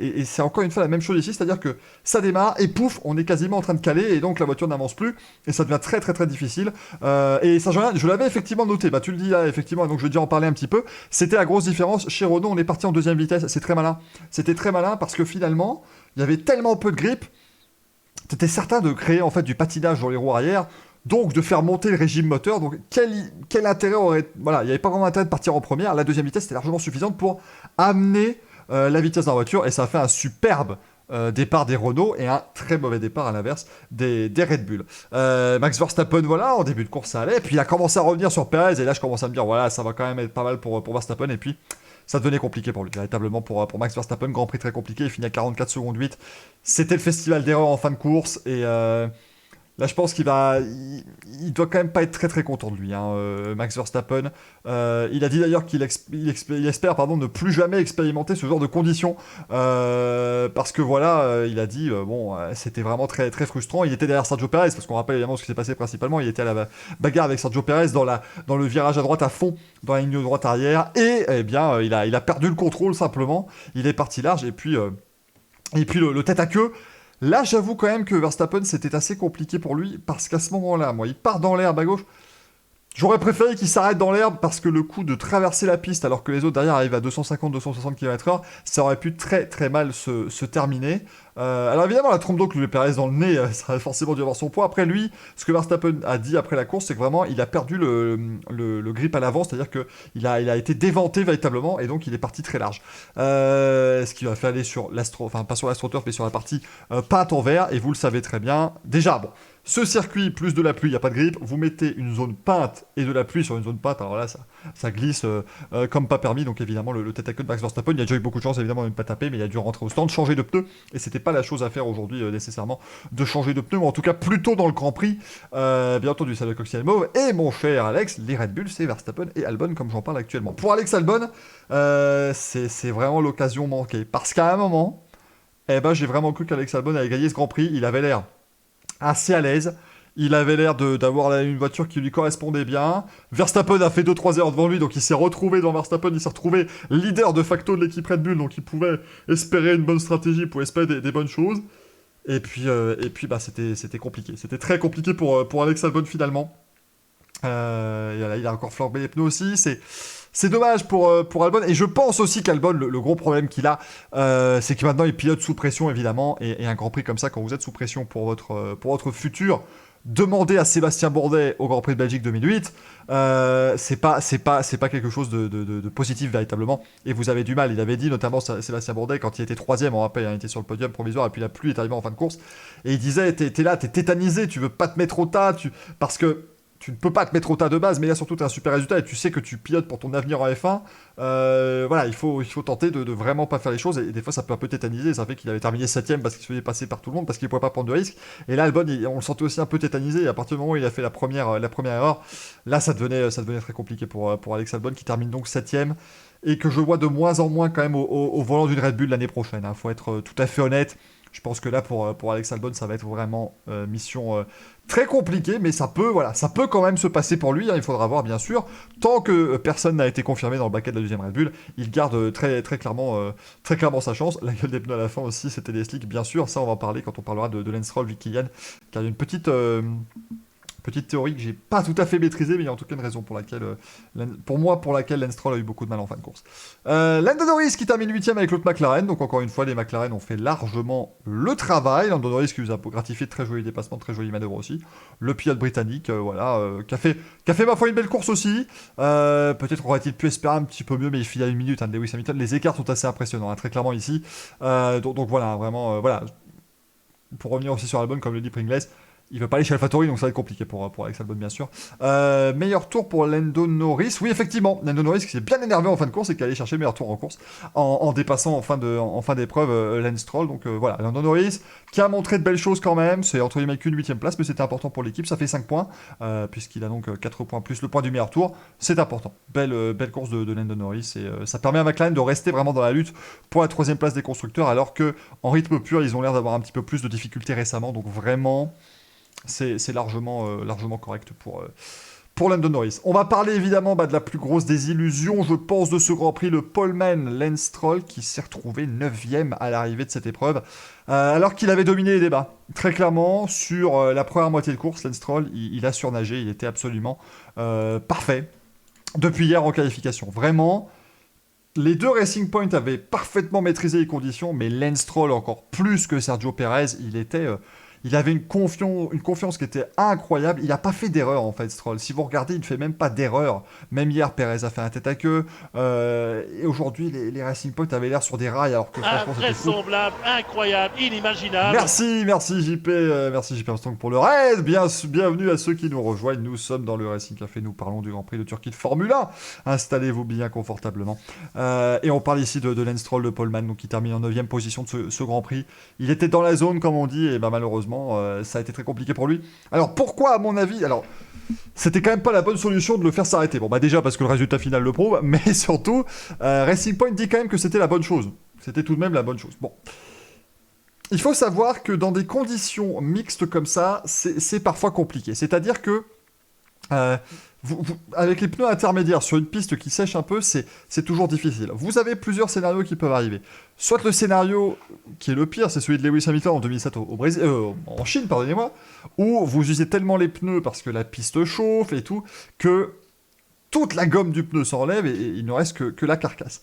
Et c'est encore une fois la même chose ici, c'est-à-dire que ça démarre et pouf, on est quasiment en train de caler et donc la voiture n'avance plus et ça devient très difficile. Et ça, je l'avais effectivement noté, tu le dis là, effectivement, donc je vais déjà en parler un petit peu. C'était la grosse différence. Chez Renault, on est parti en deuxième vitesse, c'est très malin. C'était très malin parce que finalement, il y avait tellement peu de grip, t'étais certain de créer en fait du patinage dans les roues arrière. Donc de faire monter le régime moteur, donc quel intérêt aurait... Voilà, il n'y avait pas vraiment intérêt de partir en première, la deuxième vitesse était largement suffisante pour amener la vitesse de la voiture, et ça a fait un superbe départ des Renault, et un très mauvais départ à l'inverse des Red Bull. Max Verstappen, voilà, en début de course ça allait, puis il a commencé à revenir sur Perez, et là je commence à me dire, voilà, ça va quand même être pas mal pour Verstappen, et puis ça devenait compliqué pour lui, véritablement pour Max Verstappen, Grand Prix très compliqué, il finit à 44 secondes 8, c'était le festival d'erreurs en fin de course, et... là, je pense il doit quand même pas être très content de lui, Max Verstappen. Il a dit d'ailleurs qu'il espère, ne plus jamais expérimenter ce genre de conditions, parce que voilà, il a dit, c'était vraiment très frustrant. Il était derrière Sergio Perez, parce qu'on rappelle évidemment ce qui s'est passé principalement. Il était à la bagarre avec Sergio Perez dans le virage à droite à fond, dans la ligne de droite arrière, et eh bien, il a perdu le contrôle simplement. Il est parti large, et puis le tête à queue. Là, j'avoue quand même que Verstappen, c'était assez compliqué pour lui, parce qu'à ce moment-là, il part dans l'herbe à gauche. J'aurais préféré qu'il s'arrête dans l'herbe, parce que le coup de traverser la piste, alors que les autres derrière arrivent à 250-260 km/h, ça aurait pu très mal se terminer. Alors évidemment, la trompe d'eau que lui Perez dans le nez, ça aurait forcément dû avoir son poids. Après lui, ce que Verstappen a dit après la course, c'est que vraiment, il a perdu le grip à l'avant, c'est-à-dire qu'il a été déventé véritablement, et donc il est parti très large. Ce qui va fait aller sur pas sur l'AstroTurf, mais sur la partie peinte en vert, et vous le savez très bien. Déjà, bon, ce circuit, plus de la pluie, il n'y a pas de grippe. Vous mettez une zone peinte et de la pluie sur une zone peinte, alors là, ça glisse comme pas permis. Donc évidemment, le tête à queue de Max Verstappen, il a déjà eu beaucoup de chance, évidemment, de ne pas taper, mais il a dû rentrer au stand, changer de pneus. Et c'était pas la chose à faire aujourd'hui, nécessairement, de changer de pneus, ou en tout cas, plutôt dans le Grand Prix. Bien entendu, ça le coxy mauve. Et mon cher Alex, les Red Bull, c'est Verstappen et Albon, comme j'en parle actuellement. Pour Alex Albon, c'est vraiment l'occasion manquée. Parce qu'à un moment, j'ai vraiment cru qu'Alex Albon allait gagner ce Grand Prix. Il avait l'air assez à l'aise. Il avait l'air d'avoir une voiture qui lui correspondait bien. Verstappen a fait 2-3 heures devant lui, donc il s'est retrouvé devant Verstappen, il s'est retrouvé leader de facto de l'équipe Red Bull, donc il pouvait espérer une bonne stratégie, il pouvait espérer des bonnes choses. Et puis c'était compliqué. C'était très compliqué pour Alex Albon finalement. Il a encore flambé les pneus aussi. C'est dommage pour Albon. Et je pense aussi qu'Albon, le gros problème qu'il a, c'est que maintenant il pilote sous pression évidemment. Et un Grand Prix comme ça, quand vous êtes sous pression pour votre futur, demandez à Sébastien Bourdet au Grand Prix de Belgique 2008, c'est pas quelque chose de positif véritablement, et vous avez du mal. Il avait dit notamment Sébastien Bourdet quand il était troisième, on rappelle, il était sur le podium provisoire et puis la pluie est arrivée en fin de course, et il disait t'es là, t'es tétanisé, tu veux pas te mettre au tas, parce que tu ne peux pas te mettre au tas de base, mais là surtout tu as un super résultat et tu sais que tu pilotes pour ton avenir en F1. Voilà, il faut tenter de vraiment pas faire les choses, et des fois ça peut un peu tétaniser. Ça fait qu'il avait terminé 7ème parce qu'il se faisait passer par tout le monde, parce qu'il ne pouvait pas prendre de risques. Et là, Albon, on le sentait aussi un peu tétanisé, et à partir du moment où il a fait la première erreur, là ça devenait très compliqué pour Alex Albon, qui termine donc 7ème, et que je vois de moins en moins quand même au volant d'une Red Bull l'année prochaine. Il faut être tout à fait honnête. Je pense que là, pour Alex Albon, ça va être vraiment mission très compliquée, mais ça peut quand même se passer pour lui. Il faudra voir, bien sûr. Tant que personne n'a été confirmé dans le baquet de la deuxième Red Bull, il garde très clairement sa chance. La gueule des pneus à la fin aussi, c'était des slicks, bien sûr. Ça, on va en parler quand on parlera de Lance Stroll, Vicky Yann, car il y a une petite Petite théorie que j'ai pas tout à fait maîtrisée, mais il y a en tout cas une raison pour laquelle, pour laquelle Lance Stroll a eu beaucoup de mal en fin de course. Lando Norris qui termine 8ème avec l'autre McLaren, donc encore une fois, les McLaren ont fait largement le travail. Lando Norris qui nous a gratifié de très jolis dépassements, de très jolies manœuvres aussi. Le pilote britannique, qui a fait ma foi une belle course aussi. Peut-être aurait-il pu espérer un petit peu mieux, mais il finit à une minute, Lewis Hamilton. Les écarts sont assez impressionnants, très clairement ici. Donc voilà, vraiment, voilà. Pour revenir aussi sur Albon, comme le dit Pringles, il veut pas aller chez AlphaTauri, donc ça va être compliqué pour Alex Albon, bien sûr. Meilleur tour pour Lando Norris. Oui, effectivement, Lando Norris qui s'est bien énervé en fin de course et qui allait chercher le meilleur tour en course en dépassant en fin d'épreuve Lance Stroll. Donc voilà, Lando Norris qui a montré de belles choses quand même. C'est entre guillemets qu'une 8ème place, mais c'était important pour l'équipe. Ça fait 5 points, puisqu'il a donc 4 points plus le point du meilleur tour. C'est important. Belle course de Lando Norris. Et ça permet à McLaren de rester vraiment dans la lutte pour la 3ème place des constructeurs, alors que en rythme pur, ils ont l'air d'avoir un petit peu plus de difficultés récemment. Donc vraiment, c'est largement correct pour Lando Norris. On va parler évidemment de la plus grosse désillusion, je pense, de ce Grand Prix, le poleman Lance Stroll, qui s'est retrouvé 9ème à l'arrivée de cette épreuve, alors qu'il avait dominé les débats. Très clairement, sur la première moitié de course, Lance Stroll, il a surnagé, il était absolument parfait depuis hier en qualification. Vraiment, les deux Racing Point avaient parfaitement maîtrisé les conditions, mais Lance Stroll encore plus que Sergio Perez, il avait une confiance qui était incroyable. Il n'a pas fait d'erreur en fait, Stroll. Si vous regardez, il ne fait même pas d'erreur. Même hier, Perez a fait un tête à queue. Et aujourd'hui, les Racing Point avaient l'air sur des rails alors que franchement, c'était fou. Invraisemblable, incroyable, inimaginable. Merci JP, merci JP Armstrong pour le raid. Bienvenue à ceux qui nous rejoignent. Nous sommes dans le Racing Café. Nous parlons du Grand Prix de Turquie de Formule 1. Installez-vous bien confortablement. Et on parle ici de Lance Stroll, le poleman, donc qui termine en 9ème position de ce Grand Prix. Il était dans la zone, comme on dit, et malheureusement, ça a été très compliqué pour lui. Alors pourquoi, à mon avis, c'était quand même pas la bonne solution de le faire s'arrêter. Bon, déjà parce que le résultat final le prouve, mais surtout, Racing Point dit quand même que c'était la bonne chose. C'était tout de même la bonne chose. Bon. Il faut savoir que dans des conditions mixtes comme ça, c'est parfois compliqué. C'est-à-dire que avec les pneus intermédiaires sur une piste qui sèche un peu, c'est toujours difficile. Vous avez plusieurs scénarios qui peuvent arriver. Soit le scénario qui est le pire, c'est celui de Lewis Hamilton en 2007 au Brésil, en Chine, pardonnez-moi, où vous usez tellement les pneus parce que la piste chauffe et tout, que toute la gomme du pneu s'enlève et il ne reste que la carcasse.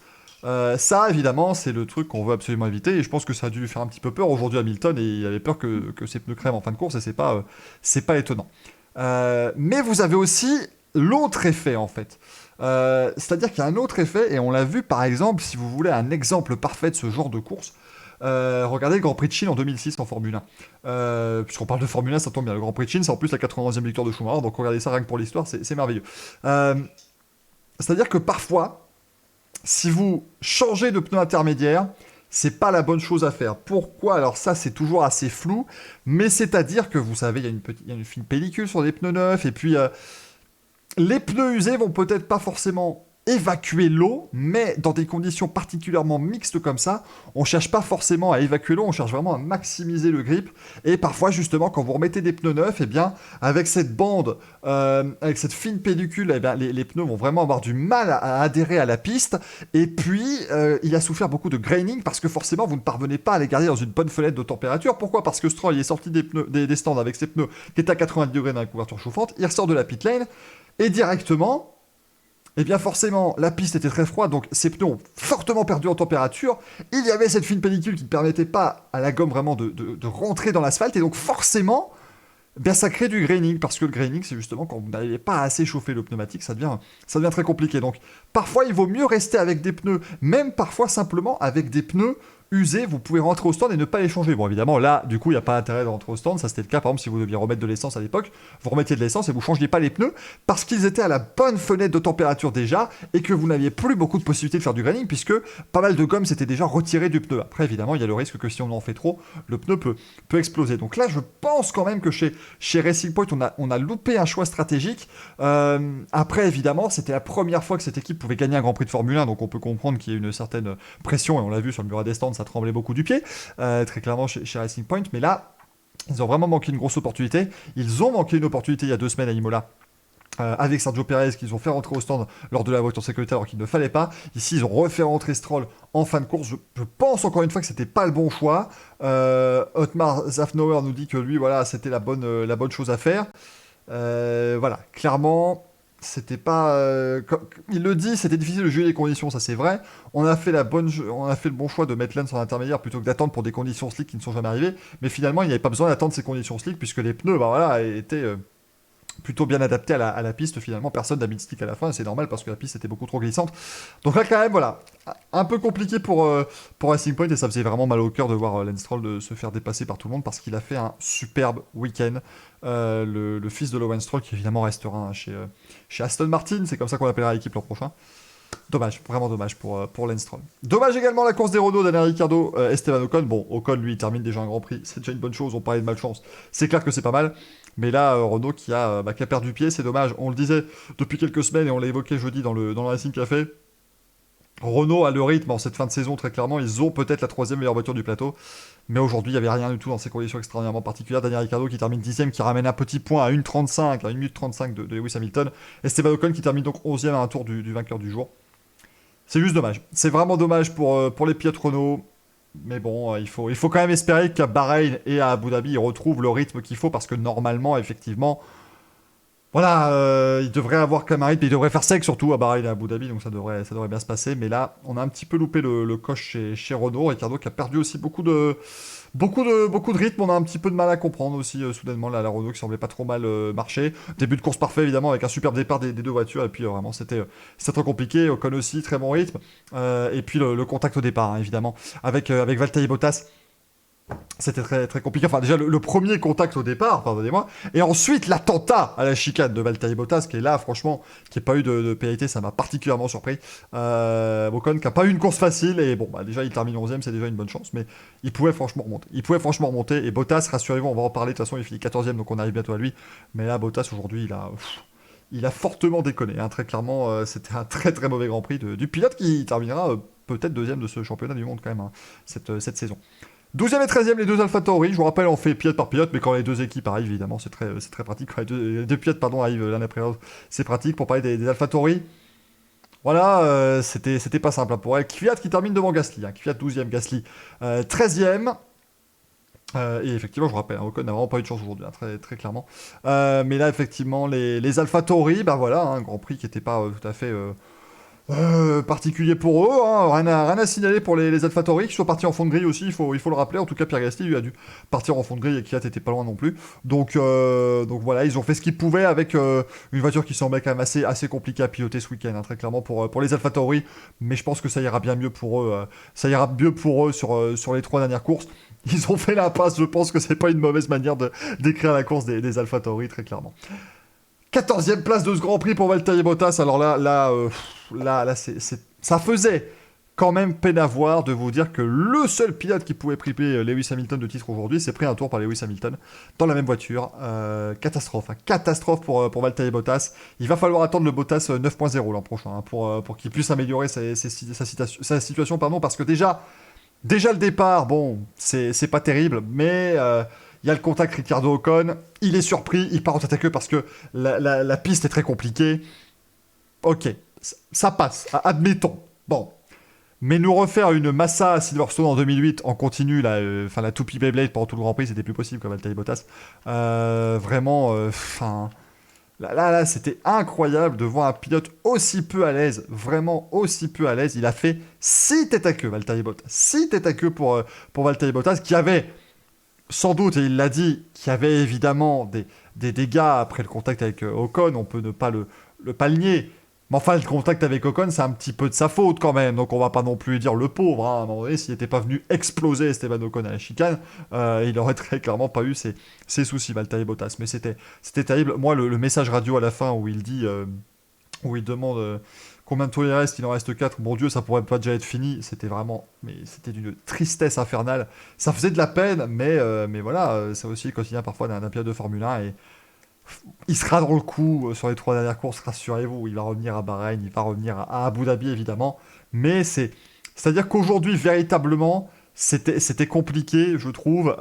Ça, évidemment, c'est le truc qu'on veut absolument éviter, et je pense que ça a dû lui faire un petit peu peur aujourd'hui Hamilton, et il avait peur que ses pneus crèvent en fin de course, et c'est pas étonnant. Mais vous avez aussi l'autre effet, en fait. C'est-à-dire qu'il y a un autre effet, et on l'a vu, par exemple, si vous voulez un exemple parfait de ce genre de course, regardez le Grand Prix de Chine en 2006 en Formule 1. Puisqu'on parle de Formule 1, ça tombe bien. Le Grand Prix de Chine, c'est en plus la 91e victoire de Schumacher, donc regardez ça rien que pour l'histoire, c'est merveilleux. C'est-à-dire que parfois, si vous changez de pneu intermédiaire, c'est pas la bonne chose à faire. Pourquoi? Alors ça, c'est toujours assez flou, mais c'est-à-dire que vous savez, il y a une fine pellicule sur les pneus neufs, et puis les pneus usés vont peut-être pas forcément évacuer l'eau, mais dans des conditions particulièrement mixtes comme ça, on cherche pas forcément à évacuer l'eau, on cherche vraiment à maximiser le grip, et parfois justement quand vous remettez des pneus neufs, et bien avec cette bande, avec cette fine pellicule, les pneus vont vraiment avoir du mal à adhérer à la piste, et puis il a souffert beaucoup de graining, parce que forcément vous ne parvenez pas à les garder dans une bonne fenêtre de température. Pourquoi? Parce que Stroll est sorti des stands avec ses pneus qui étaient à 90 degrés dans la couverture chauffante, il ressort de la pit lane, et directement, eh bien forcément, la piste était très froide, donc ces pneus ont fortement perdu en température. Il y avait cette fine pellicule qui ne permettait pas à la gomme vraiment de rentrer dans l'asphalte, et donc forcément, bien ça crée du graining, parce que le graining, c'est justement quand vous n'arrivez pas à assez chauffer le pneumatique, ça devient très compliqué. Donc parfois, il vaut mieux rester avec des pneus, même parfois simplement avec des pneus usés, vous pouvez rentrer au stand et ne pas les changer. Bon, évidemment, là, du coup, il n'y a pas intérêt de rentrer au stand. Ça, c'était le cas, par exemple, si vous deviez remettre de l'essence à l'époque, vous remettiez de l'essence et vous ne changiez pas les pneus parce qu'ils étaient à la bonne fenêtre de température déjà et que vous n'aviez plus beaucoup de possibilités de faire du graining puisque pas mal de gomme s'était déjà retiré du pneu. Après, évidemment, il y a le risque que si on en fait trop, le pneu peut exploser. Donc là, je pense quand même que chez Racing Point, on a loupé un choix stratégique. Après, évidemment, c'était la première fois que cette équipe pouvait gagner un Grand Prix de Formule 1, donc on peut comprendre qu'il y a une certaine pression, et on l'a vu sur le muret des stands, ça tremblait beaucoup du pied, très clairement chez Racing Point, mais là, ils ont vraiment manqué une grosse opportunité. Ils ont manqué une opportunité il y a 2 semaines à Imola, avec Sergio Perez, qu'ils ont fait rentrer au stand lors de la voiture sécuritaire alors qu'il ne fallait pas. Ici, ils ont refait rentrer Stroll en fin de course. Je pense encore une fois que c'était pas le bon choix. Otmar Zafnauer nous dit que lui, voilà, c'était la bonne chose à faire. Voilà, clairement, c'était pas. Il le dit, c'était difficile de juger les conditions, ça c'est vrai. On a fait le bon choix de mettre Lance en intermédiaire plutôt que d'attendre pour des conditions slick qui ne sont jamais arrivées. Mais finalement, il n'y avait pas besoin d'attendre ces conditions slick puisque les pneus, bah voilà, étaient plutôt bien adaptés à la piste. Finalement, personne n'a mis de stick à la fin, et c'est normal parce que la piste était beaucoup trop glissante. Donc là, quand même, voilà, un peu compliqué pour Racing Point, et ça faisait vraiment mal au cœur de voir Lance Stroll de se faire dépasser par tout le monde parce qu'il a fait un superbe week-end. Le fils de Lawrence Stroll qui évidemment restera chez Aston Martin, c'est comme ça qu'on appellera l'équipe l'an prochain. Dommage, vraiment dommage pour Lance Stroll. Dommage également la course des Renault, Daniel Ricciardo, Esteban Ocon. Bon, Ocon lui il termine déjà un Grand Prix, c'est déjà une bonne chose, on parlait de malchance. C'est clair que c'est pas mal, mais là Renault qui a perdu pied, c'est dommage. On le disait depuis quelques semaines et on l'a évoqué jeudi dans le Racing Café. Renault a le rythme en cette fin de saison, très clairement, ils ont peut-être la troisième meilleure voiture du plateau. Mais aujourd'hui, il n'y avait rien du tout dans ces conditions extraordinairement particulières. Daniel Ricciardo qui termine 10ème, qui ramène un petit point à 1,35, à 1 minute 35 de Lewis Hamilton. Esteban Ocon qui termine donc 11ème à un tour du vainqueur du jour. C'est juste dommage. C'est vraiment dommage pour les pilotes Renault. Mais bon, il faut quand même espérer qu'à Bahreïn et à Abu Dhabi, ils retrouvent le rythme qu'il faut parce que normalement, effectivement, voilà, ils devraient avoir quand même un rythme. Ils devraient faire sec surtout à Bahreïn et à Abu Dhabi, donc ça devrait bien se passer. Mais là, on a un petit peu loupé le coche chez Renault. Ricciardo qui a perdu aussi beaucoup de rythme. On a un petit peu de mal à comprendre aussi soudainement la Renault qui semblait pas trop mal marcher. Début de course parfait évidemment avec un superbe départ des deux voitures et puis vraiment c'était très compliqué. Ocon aussi très bon rythme et puis le contact au départ hein, évidemment avec Valtteri Bottas. C'était très, très compliqué. Enfin, déjà, le premier contact au départ, pardonnez-moi. Et ensuite, l'attentat à la chicane de Valtteri Bottas, qui est là, franchement, qui n'a pas eu de pénalité, ça m'a particulièrement surpris. Ocon, qui n'a pas eu une course facile. Et bon, bah, déjà, il termine 11ème, c'est déjà une bonne chance. Mais il pouvait franchement remonter. Et Bottas, rassurez-vous, on va en parler. De toute façon, il finit 14ème, donc on arrive bientôt à lui. Mais là, Bottas, aujourd'hui, il a fortement déconné. Hein, très clairement, c'était un très, très mauvais Grand Prix du pilote qui terminera peut-être deuxième de ce championnat du monde, quand même, hein, cette saison. 12e et 13e, les deux AlphaTauri. Je vous rappelle, on fait pilote par pilote, mais quand les deux équipes arrivent, évidemment, c'est très pratique. Quand les deux pilotes arrivent l'un après l'autre, c'est pratique. Pour parler des AlphaTauri, voilà, c'était pas simple hein, pour elle. Kvyat qui termine devant Gasly. Hein. Kvyat 12e, Gasly 13e. Et effectivement, je vous rappelle, hein, Ocon n'a vraiment pas eu de chance aujourd'hui, hein, très, très clairement. Mais là, effectivement, les AlphaTauri, bah voilà, un Grand Prix qui n'était pas tout à fait... particulier pour eux, hein. Rien à signaler pour les AlphaTauri qui sont partis en fond de grille aussi, il faut le rappeler. En tout cas, Pierre Gasly lui a dû partir en fond de grille et Kvyat était pas loin non plus. Donc voilà, ils ont fait ce qu'ils pouvaient avec une voiture qui semblait quand même assez compliquée à piloter ce week-end, hein, très clairement pour les AlphaTauri. Mais je pense que ça ira bien mieux pour eux. Ça ira mieux pour eux sur les 3 dernières courses. Ils ont fait la passe, je pense que c'est pas une mauvaise manière d'écrire la course des AlphaTauri, très clairement. 14e place de ce Grand Prix pour Valtteri Bottas. Alors là, ça faisait quand même peine à voir de vous dire que le seul pilote qui pouvait priver Lewis Hamilton de titre aujourd'hui s'est pris un tour par Lewis Hamilton dans la même voiture. Catastrophe. Hein. Catastrophe pour Valtteri Bottas. Il va falloir attendre le Bottas 9.0 l'an prochain hein, pour qu'il puisse améliorer sa situation. Parce que déjà le départ, bon, c'est pas terrible, mais... il y a le contact Ricciardo-Ocon, il est surpris, il part en tête à queue parce que la piste est très compliquée. Ok, ça passe, admettons. Bon. Mais nous refaire une Massa à Silverstone en 2008 en continu, la Toupie Beyblade pendant tout le Grand Prix, c'était plus possible comme Valtteri Bottas. Vraiment, là, c'était incroyable de voir un pilote aussi peu à l'aise, vraiment aussi peu à l'aise. Il a fait 6 têtes à queue, Valtteri Bottas. 6 têtes à queue pour Valtteri Bottas, qui avait... sans doute, et il l'a dit, qu'il y avait évidemment des dégâts après le contact avec Ocon, on peut ne pas le nier. Mais enfin, le contact avec Ocon, c'est un petit peu de sa faute quand même, donc on va pas non plus dire le pauvre. Hein. À un moment donné, s'il n'était pas venu exploser Esteban Ocon à la chicane, il aurait très clairement pas eu ses soucis, Valtteri Bottas. Mais c'était terrible. Moi, le message radio à la fin où il dit, où il demande... combien de tours il reste? Il en reste 4. Bon Dieu, ça pourrait pas déjà être fini. C'était vraiment... Mais c'était d'une tristesse infernale. Ça faisait de la peine, mais voilà, c'est aussi le quotidien parfois d'un pilote de Formule 1. Et il sera dans le coup sur les 3 dernières courses, rassurez-vous. Il va revenir à Bahreïn, il va revenir à Abu Dhabi, évidemment. Mais c'est-à-dire qu'aujourd'hui, véritablement... C'était compliqué, je trouve,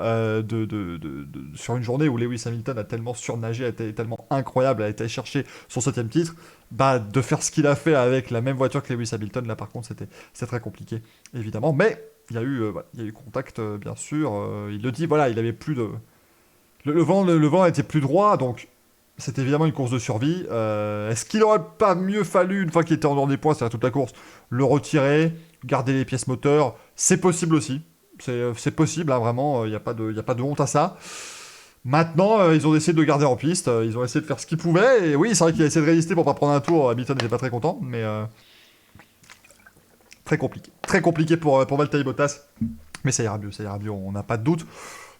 sur une journée où Lewis Hamilton a tellement surnagé, a été tellement incroyable, a été chercher son 7ème titre, de faire ce qu'il a fait avec la même voiture que Lewis Hamilton, là par contre c'était très compliqué, évidemment. Mais il y a eu contact, bien sûr. Il le dit, voilà, il avait plus de... Le vent n'était plus droit, donc c'est évidemment une course de survie. Est-ce qu'il aurait pas mieux fallu, une fois qu'il était en dehors des points, c'est-à-dire toute la course, le retirer, garder les pièces moteurs? C'est possible aussi. C'est possible, hein, vraiment, il n'y a pas de honte à ça. Maintenant, ils ont essayé de le garder en piste, ils ont essayé de faire ce qu'ils pouvaient, et oui, c'est vrai qu'il a essayé de résister pour pas prendre un tour, Hamilton n'était pas très content, mais très compliqué. Très compliqué pour Valtteri Bottas, mais ça ira mieux, on n'a pas de doute.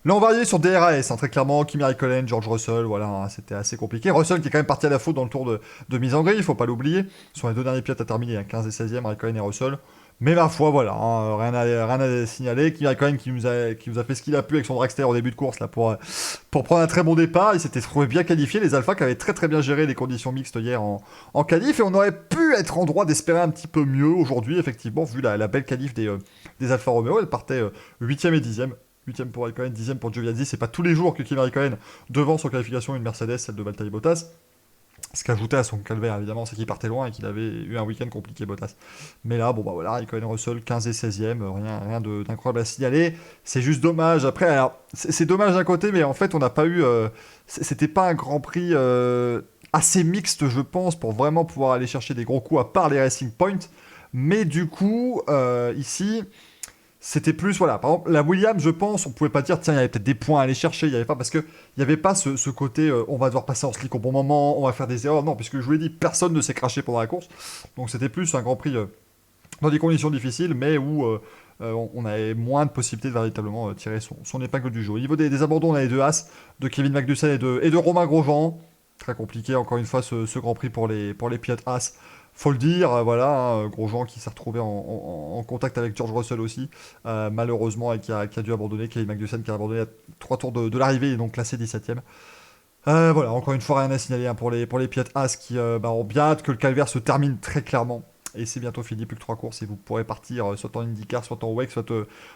Là, on va arriver sur DRS, hein, très clairement, Kimi Raikkonen, George Russell, voilà, hein, c'était assez compliqué. Russell qui est quand même parti à la faute dans le tour de mise en grille, il faut pas l'oublier. Ce sont les deux derniers pilotes à terminer, hein, 15 et 16e, Raikkonen et Russell. Mais ma foi, voilà, hein, rien à signaler. Kimi Raikkonen qui nous a fait ce qu'il a pu avec son dragster au début de course là, pour prendre un très bon départ. Il s'était trouvé bien qualifié. Les Alpha qui avaient très très bien géré les conditions mixtes hier en qualif. Et on aurait pu être en droit d'espérer un petit peu mieux aujourd'hui, effectivement, vu la belle qualif des Alfa Romeo. Elle partait 8e et 10e. 8e pour Raikkonen, 10e pour Giovinazzi. C'est pas tous les jours que Kimi Raikkonen devance en qualification une Mercedes, celle de Valtteri Bottas. Ce qu'ajoutait à son calvaire, évidemment, c'est qu'il partait loin et qu'il avait eu un week-end compliqué, Bottas. Mais là, bon, bah voilà, Raikkonen Russell, 15 et 16e, rien d'incroyable à signaler. C'est juste dommage. Après, alors, c'est dommage d'un côté, mais en fait, on n'a pas eu. C'était pas un Grand Prix assez mixte, je pense, pour vraiment pouvoir aller chercher des gros coups, à part les Racing Point. Mais du coup, ici. C'était plus, voilà, par exemple, la Williams, je pense, on pouvait pas dire, tiens, il y avait peut-être des points à aller chercher, il y avait pas, parce que il y avait pas ce côté, on va devoir passer en slick au bon moment, on va faire des erreurs, non, puisque je vous l'ai dit, personne ne s'est craché pendant la course, donc c'était plus un Grand Prix dans des conditions difficiles, mais où on avait moins de possibilités de véritablement tirer son épingle du jeu. Au niveau des abandons, on a les deux As, de Kevin Magnussen et de Romain Grosjean, très compliqué, encore une fois, ce Grand Prix pour les pilotes As. Faut le dire, voilà, hein, Grosjean qui s'est retrouvé en contact avec George Russell aussi, malheureusement, et qui a dû abandonner, Kevin Magnussen qui a abandonné à 3 tours de l'arrivée, et donc classé 17ème. Voilà, encore une fois, rien à signaler hein, pour les pilotes As qui ont bien hâte que le calvaire se termine très clairement. Et c'est bientôt fini, plus que 3 courses, et vous pourrez partir soit en IndyCar, soit en WEC, soit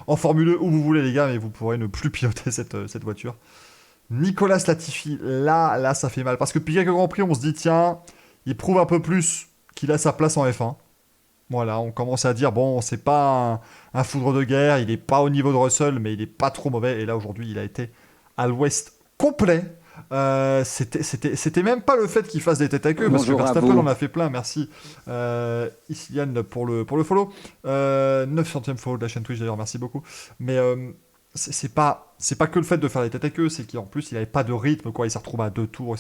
en Formule 1, où vous voulez les gars, mais vous pourrez ne plus piloter cette voiture. Nicolas Latifi, là, ça fait mal, parce que depuis quelques Grands Prix, on se dit, tiens, il prouve un peu plus qu'il a sa place en F1. Voilà, on commence à dire, bon, c'est pas un foudre de guerre, il est pas au niveau de Russell, mais il est pas trop mauvais. Et là, aujourd'hui, il a été à l'ouest complet. C'était même pas le fait qu'il fasse des têtes à queue, parce que Verstappen en a fait plein, merci. Ici Yann pour le follow. 900e follow de la chaîne Twitch d'ailleurs, merci beaucoup. Mais c'est pas que le fait de faire des têtes à queue, c'est qu'en plus, il avait pas de rythme, quoi. Il s'est retrouvé à 2 tours.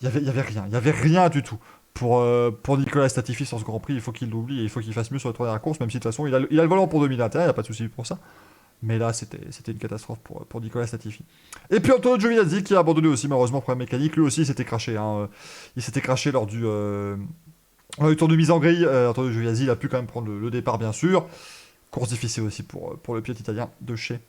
Il y avait rien du tout. Pour Nicolas Latifi sur ce Grand Prix, il faut qu'il l'oublie et il faut qu'il fasse mieux sur la dernière course, même si de toute façon il a le volant pour 2021, il n'y a pas de souci pour ça. Mais là, c'était une catastrophe pour Nicolas Latifi. Et puis Antonio Giovinazzi qui a abandonné aussi, malheureusement, problème mécanique. Lui aussi, il s'était craché. Hein. Il s'était craché lors du tour de mise en grille. Antonio Giovinazzi, il a pu quand même prendre le départ, bien sûr. Course difficile aussi pour le pilote italien de chez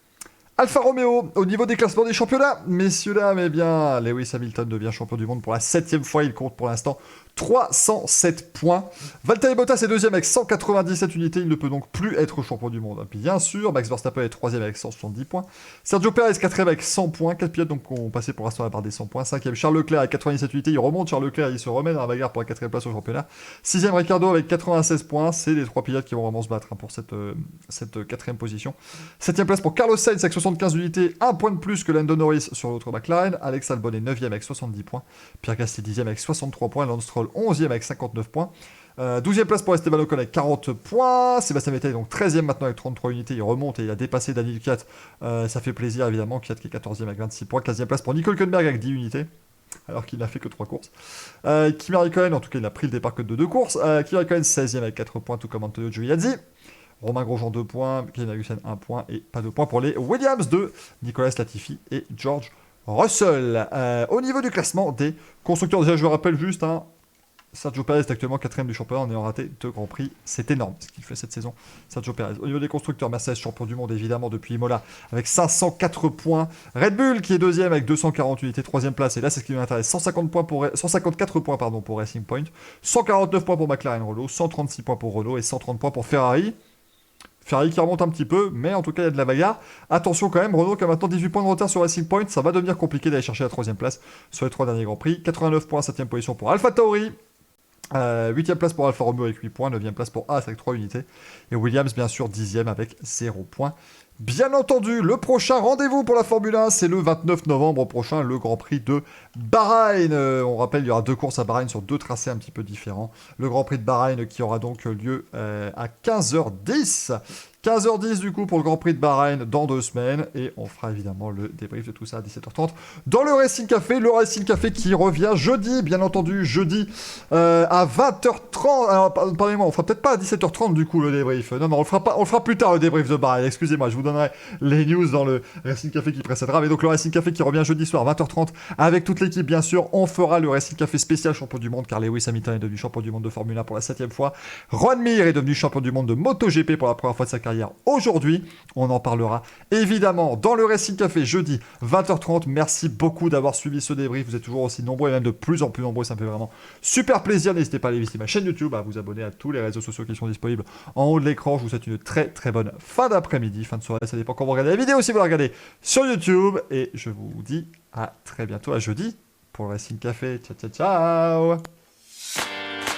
Alfa Romeo. Au niveau des classements des championnats, messieurs, dames, eh bien, Lewis Hamilton devient champion du monde pour la 7ème fois. Il compte pour l'instant 307 points. Valtteri Bottas est deuxième avec 197 unités. Il ne peut donc plus être champion du monde. Bien sûr, Max Verstappen est troisième avec 170 points. Sergio Perez quatrième avec 100 points. 4 pilotes donc ont passé pour l'instant la barre des 100 points. Cinquième, Charles Leclerc avec 97 unités. Il remonte. Charles Leclerc, il se remet dans la bagarre pour la quatrième place au championnat. Sixième, Ricciardo avec 96 points. C'est les 3 pilotes qui vont vraiment se battre hein, pour cette quatrième position. Septième place pour Carlos Sainz avec 75 unités. Un point de plus que Lando Norris sur l'autre McLaren. Alex Albon est 9ème avec 70 points. Pierre Gasly 10ème avec 63 points. Lance Stroll 11ème avec 59 points. 12e place pour Esteban Ocon avec 40 points. Sébastien Vettel est donc 13e maintenant avec 33 unités. Il remonte et il a dépassé Daniel Kvyat. Ça fait plaisir évidemment. Kvyat qui est 14e avec 26 points. 15e place pour Nico Hülkenberg avec 10 unités. Alors qu'il n'a fait que 3 courses. Kimi Raikkonen, en tout cas il n'a pris le départ que de 2 courses. Kimi Raikkonen 16e avec 4 points, tout comme Antonio Giovinazzi. Romain Grosjean 2 points. Kevin Magnussen 1 point. Et pas de points pour les Williams de Nicolas Latifi et George Russell. Au niveau du classement des constructeurs, déjà je vous rappelle juste, hein, Sergio Perez est actuellement 4ème du championnat en ayant raté 2 Grands Prix. C'est énorme ce qu'il fait cette saison, Sergio Perez. Au niveau des constructeurs, Mercedes champion du monde évidemment depuis Imola avec 504 points. Red Bull qui est 2ème avec 240 unités, 3ème place. Et là c'est ce qui nous intéresse, 154 points pour Racing Point, 149 points pour McLaren Renault, 136 points pour Renault et 130 points pour Ferrari. Ferrari qui remonte un petit peu, mais en tout cas il y a de la bagarre. Attention quand même, Renault qui a maintenant 18 points de retard sur Racing Point, ça va devenir compliqué d'aller chercher la 3ème place sur les 3 derniers Grands Prix. 89 points, 7ème position pour AlphaTauri. 8ème place pour Alfa Romeo avec 8 points, 9ème place pour Haas avec 3 unités. Et Williams bien sûr 10ème avec 0 points. Bien entendu, le prochain rendez-vous pour la Formule 1, c'est le 29 novembre prochain, le Grand Prix de Bahreïn. On rappelle, il y aura 2 courses à Bahreïn sur 2 tracés un petit peu différents. Le Grand Prix de Bahreïn qui aura donc lieu à 15h10. 15h10 du coup pour le Grand Prix de Bahreïn dans 2 semaines. Et on fera évidemment le débrief de tout ça à 17h30 dans le Racing Café. Le Racing Café qui revient jeudi, bien entendu, jeudi à 20h30. Alors, pardonnez-moi, on fera peut-être pas à 17h30 du coup le débrief. Non, on le fera plus tard le débrief de Bahreïn. Excusez-moi, je vous donnerai les news dans le Racing Café qui précédera. Mais donc le Racing Café qui revient jeudi soir 20h30 avec toute l'équipe, bien sûr. On fera le Racing Café spécial champion du monde car Lewis Hamilton est devenu champion du monde de Formule 1 pour la 7e fois. Juan Mir est devenu champion du monde de MotoGP pour la première fois de sa carrière aujourd'hui. On en parlera évidemment dans le Racing Café jeudi 20h30. Merci beaucoup d'avoir suivi ce débrief. Vous êtes toujours aussi nombreux et même de plus en plus nombreux. Ça me fait vraiment super plaisir. N'hésitez pas à aller visiter ma chaîne YouTube, à vous abonner à tous les réseaux sociaux qui sont disponibles en haut de l'écran. Je vous souhaite une très très bonne fin d'après-midi, fin de soirée. Ça dépend quand vous regardez la vidéo, si vous la regardez sur YouTube. Et je vous dis à très bientôt, à jeudi pour le Racing Café. Ciao ciao ciao.